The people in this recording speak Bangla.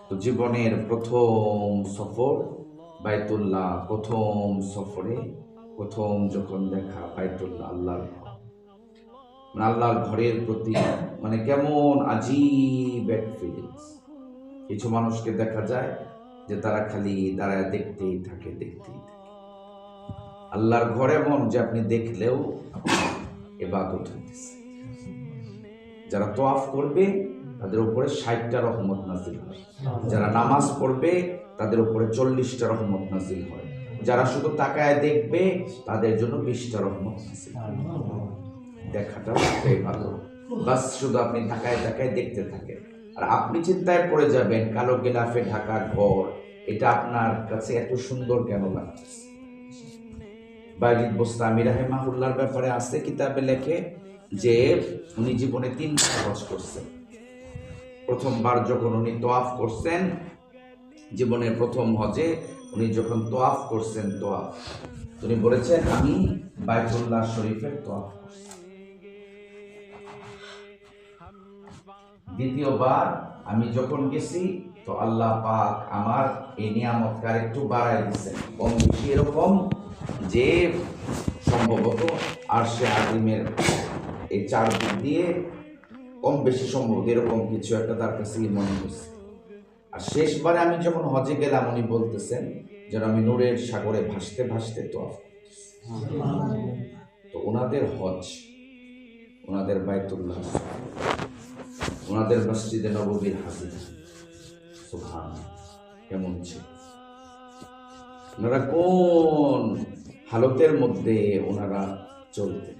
তো জীবনের প্রথম সফর বাইতুল্লাহ, প্রথম সফরে প্রথম যখন দেখা বাইতুল্লাহ, আল্লাহর ঘর, আল্লাহর ঘরের প্রতি কেমন আজীব এক ফিলিংস। কিছু মানুষকে দেখা যায় যে তারা খালি দাঁড়ায় দেখতেই থাকে। আল্লাহর ঘর এমন যে আপনি দেখলেও ইবাদত হইতেছে। যারা তোয়াফ করবে তাদের উপরে 60টা রহমত নাজিল হয়, যারা নামাজ পড়বে তাদের উপরে 40টা রহমত নাজিল হয়, যারা শুধু তাকায় দেখবে তাদের জন্য 20টা রহমত নাজিল হয়। দেখাটা ভালো, বাস শুধু আপনি তাকায় দেখতে থাকেন, আর আপনি চিন্তায় পড়ে যাবেন কালো গিলাফে ঢাকা ঘর, এটা আপনার কাছে এত সুন্দর কেন লাগতেছে। বাইজিদ বোস্তামি রাহিমাহুল্লাহর ব্যাপারে আছে কিতাবে লেখে যে উনি জীবনে 3বার হজ করছেন। প্রথমবার যখন উনি তোয়াফ করছেন, জীবনের প্রথম হজে উনি যখন তোয়াফ করছেন, উনি বলেছেন আমি বাইতুল্লাহ শরীফের তোয়াফ করছি। দ্বিতীয়বার আমি যখন গেছি তো আল্লাহ পাক আমার এই নিয়ামতকার একটু বাড়াই দিচ্ছেন, কম বেশি এরকম যে সম্ভবত আরশে আজিমের এই 4 দিক দিয়ে কম বেশি সম্ভবত এরকম কিছু একটা তার কাছে মনে হয়েছে। আর শেষবারে আমি যখন হজে গেলাম উনি বলতেছেন যেন আমি নূরের সাগরে ভাসতে ভাসতে তোয়াফ করতেছি। তো ওনাদের হজ, ওনাদের বাইতুল্লাহ, ওনাদের মসজিদে নববীর হাজির, সুবহানাল্লাহ, কেমন ছিল। ওনারা কোন হালতের মধ্যে ওনারা চলতেন।